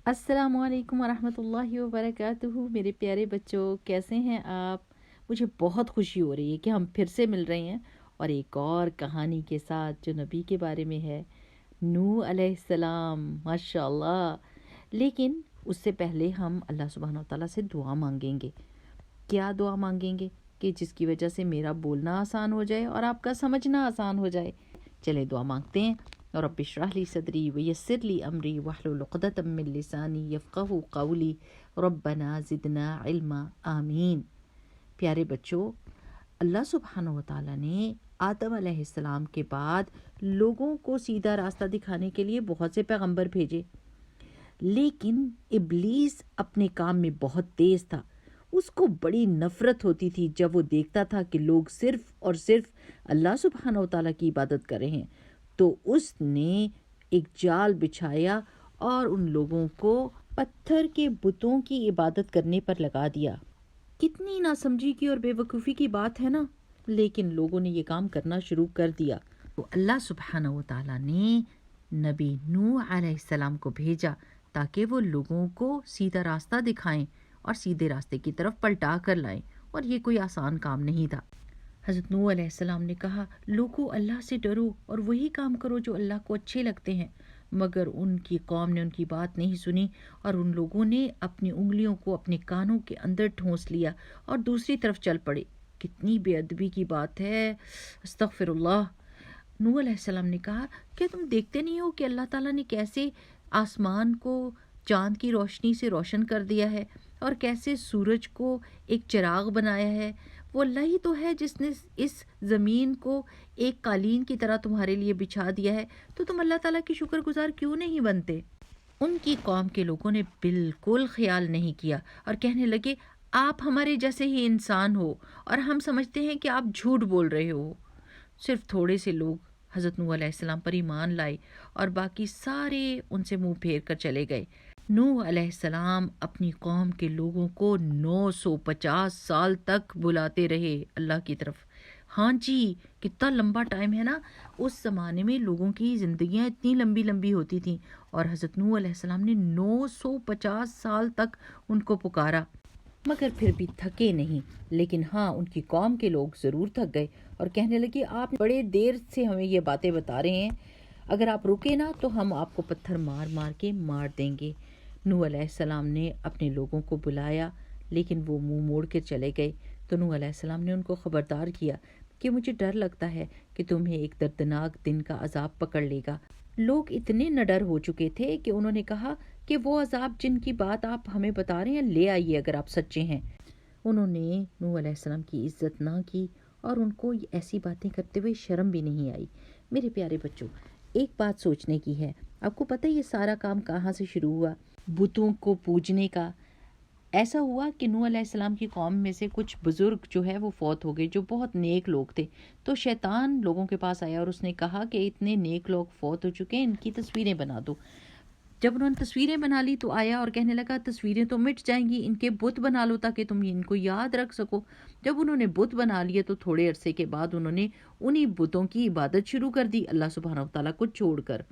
अस्सलामु अलैकुम वरहमतुल्लाहि वबरकातुहू। मेरे प्यारे बच्चों, कैसे हैं आप? मुझे बहुत खुशी हो रही है कि हम फिर से मिल रहे हैं और एक और कहानी के साथ जो नबी के बारे में है, नूह अलैहिस्सलाम। माशाअल्लाह। लेकिन उससे पहले हम अल्लाह सुब्हानहू व तआला से दुआ मांगेंगे। क्या दुआ मांगेंगे? कि जिसकी वजह से मेरा बोलना आसान हो जाए और आपका समझना आसान हो जाए। चले दुआ मांगते हैं। और रब्बि इश्रह ली सदरी व यस्सिर ली अमरी वहलुल उक़दतम मिन लिसानी यफ़क़हू क़ौली रब्बना ज़िदना इल्मा आमीन। प्यारे बच्चों, अल्लाह सुब्हानहू व तआला ने आदम अलैहिस्सलाम के बाद लोगों को सीधा रास्ता दिखाने के लिए बहुत से पैगंबर भेजे, लेकिन इब्लीस अपने काम में बहुत तेज था। उसको बड़ी नफरत होती थी जब वो देखता था कि लोग सिर्फ और सिर्फ अल्लाह सुब्हानहू व तआला की इबादत कर रहे हैं। तो उसने एक जाल बिछाया और उन लोगों को पत्थर के बुतों की इबादत करने पर लगा दिया। कितनी नासमझी की और बेवकूफ़ी की बात है ना, लेकिन लोगों ने ये काम करना शुरू कर दिया। तो अल्लाह सुब्हानहू व तआला ने नबी नूह अलैहिस्सलाम को भेजा ताकि वो लोगों को सीधा रास्ता दिखाएं और सीधे रास्ते की तरफ पलटा कर लाएं। और ये कोई आसान काम नहीं था। हज़रत नूह अलैहिस्सलाम ने कहा, लोगों अल्लाह से डरो और वही काम करो जो अल्लाह को अच्छे लगते हैं। मगर उनकी कौम ने उनकी बात नहीं सुनी और उन लोगों ने अपनी उंगलियों को अपने कानों के अंदर ठूंस लिया और दूसरी तरफ चल पड़े। कितनी बेअदबी की बात है। अस्तगफिरुल्लाह। नूह अलैहिस्सलाम ने कहा, क्या तुम देखते नहीं हो कि अल्लाह ताला ने कैसे आसमान को चांद की रोशनी से रोशन कर दिया है और कैसे सूरज को एक चिराग बनाया है? वो अल्लाह ही तो है जिसने इस ज़मीन को एक कालीन की तरह तुम्हारे लिए बिछा दिया है। तो तुम अल्लाह ताला की शुक्रगुजार क्यों नहीं बनते? उनकी कौम के लोगों ने बिल्कुल ख्याल नहीं किया और कहने लगे, आप हमारे जैसे ही इंसान हो और हम समझते हैं कि आप झूठ बोल रहे हो। सिर्फ थोड़े से लोग हज़रत नूह अलैहिस्सलाम पर ईमान लाए और बाकी सारे उनसे मुंह फेर कर चले गए। नूह अलैहिस्सलाम अपनी कौम के लोगों को 950 साल तक बुलाते रहे अल्लाह की तरफ। हाँ जी, कितना लंबा टाइम है ना। उस ज़माने में लोगों की ज़िंदगियां इतनी लंबी लंबी होती थीं और हज़रत नूह अलैहिस्सलाम ने 950 साल तक उनको पुकारा, मगर फिर भी थके नहीं। लेकिन हाँ, उनकी कौम के लोग ज़रूर थक गए और कहने लगे, आप बड़े देर से हमें ये बातें बता रहे हैं, अगर आप रुके ना तो हम आपको पत्थर मार मार के मार देंगे। नूह अलैहिस्सलाम ने अपने लोगों को बुलाया, लेकिन वो मुंह मोड़ के चले गए। तो नूह अलैहिस्सलाम ने उनको खबरदार किया कि मुझे डर लगता है कि तुम्हें एक दर्दनाक दिन का अजाब पकड़ लेगा। लोग इतने निडर हो चुके थे कि उन्होंने कहा कि वो अजाब जिनकी बात आप हमें बता रहे हैं ले आइए अगर आप सच्चे हैं। उन्होंने नूह अलैहिस्सलाम की इज्जत ना की और उनको ऐसी बातें करते हुए शर्म भी नहीं आई। मेरे प्यारे बच्चों, एक बात सोचने की है। आपको पता है ये सारा काम कहाँ से शुरू हुआ? बुतों को पूजने का। ऐसा हुआ कि नूह अलैहिस्सलाम की कौम में से कुछ बुजुर्ग जो है वो फौत हो गए, जो बहुत नेक लोग थे। तो शैतान लोगों के पास आया और उसने कहा कि इतने नेक लोग फौत हो चुके हैं, इनकी तस्वीरें बना दो। जब उन्होंने तस्वीरें बना ली तो आया और कहने लगा, तस्वीरें तो मिट जाएंगी, इनके बुत बना लो ताकि तुम इनको याद रख सको। जब उन्होंने बुत बना लिए तो थोड़े अरसे के बाद उन्होंने उन्हीं बुतों की इबादत शुरू कर दी अल्लाह सुब्हानहू तआला को छोड़कर।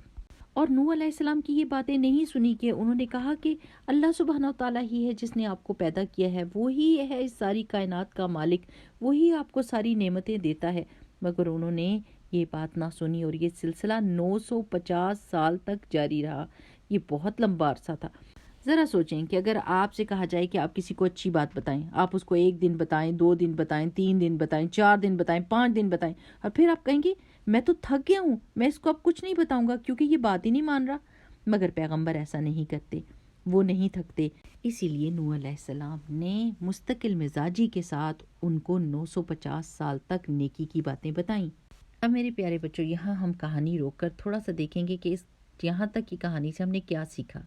और नूह अलैहिस्सलाम की ये बातें नहीं सुनी कि उन्होंने कहा कि अल्लाह सुब्हानहू तआला ही है जिसने आपको पैदा किया है, वही है इस सारी कायनात का मालिक, वही आपको सारी नेमतें देता है। मगर उन्होंने ये बात ना सुनी और ये सिलसिला 950 साल तक जारी रहा। ये बहुत लंबा अरसा था। ज़रा सोचें कि अगर आपसे कहा जाए कि आप किसी को अच्छी बात बताएं, आप उसको 1 दिन बताएं, 2 दिन बताएं, 3 दिन बताएं, 4 दिन बताएं, 5 दिन बताएं और फिर आप कहेंगे मैं तो थक गया हूँ, मैं इसको अब कुछ नहीं बताऊंगा क्योंकि ये बात ही नहीं मान रहा। मगर पैगंबर ऐसा नहीं करते, वो नहीं थकते। इसीलिए नूह अलैहिस्सलाम ने मुस्तकिल मिजाजी के साथ उनको 950 साल तक नेकी की बातें बताईं। अब मेरे प्यारे बच्चों, यहाँ हम कहानी रोककर थोड़ा सा देखेंगे कि इस यहाँ तक की कहानी से हमने क्या सीखा।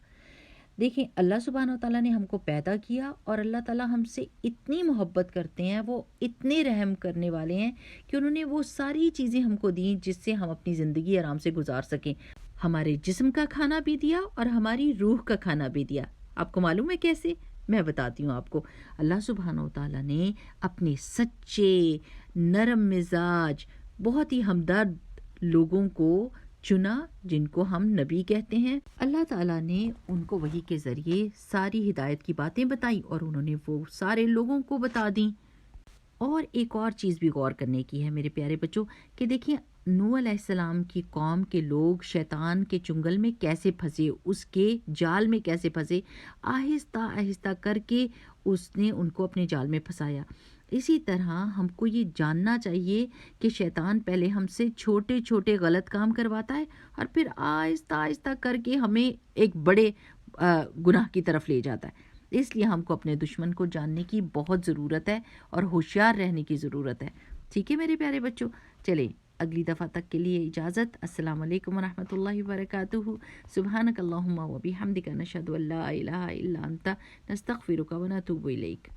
देखें, अल्लाह सुब्हानहू तआला ने हमको पैदा किया और अल्लाह ताला हमसे इतनी मोहब्बत करते हैं, वो इतने रहम करने वाले हैं कि उन्होंने वो सारी चीज़ें हमको दी जिससे हम अपनी ज़िंदगी आराम से गुजार सकें। हमारे जिस्म का खाना भी दिया और हमारी रूह का खाना भी दिया। आपको मालूम है कैसे? मैं बताती हूँ आपको। अल्लाह सुब्हानहू तआला ने अपने सच्चे, नरम मिजाज, बहुत ही हमदर्द लोगों को چنا جن کو ہم نبی کہتے ہیں، اللہ تعالیٰ نے ان کو وحی کے ذریعے ساری ہدایت کی باتیں بتائیں اور انہوں نے وہ سارے لوگوں کو بتا دیں۔ اور ایک اور چیز بھی غور کرنے کی ہے میرے پیارے بچوں کہ دیکھیں نوح علیہ السلام کی قوم کے لوگ شیطان کے چنگل میں کیسے پھنسے، اس کے جال میں کیسے پھنسے، آہستہ آہستہ کر کے اس نے ان کو اپنے جال میں پھنسایا۔ اسی طرح ہم کو یہ جاننا چاہیے کہ شیطان پہلے ہم سے چھوٹے چھوٹے غلط کام کرواتا ہے اور پھر آہستہ آہستہ کر کے ہمیں ایک بڑے گناہ کی طرف لے جاتا ہے۔ اس لیے ہم کو اپنے دشمن کو جاننے کی بہت ضرورت ہے اور ہوشیار رہنے کی ضرورت ہے۔ ٹھیک ہے میرے پیارے بچوں، چلیں اگلی دفعہ تک کے لیے اجازت۔ السلام علیکم ورحمۃ اللہ وبرکاتہ۔ سبحانک اللہم و بحمدک، نشہد ان لا الہ الا انت، نستغفرک و نتوب الیک۔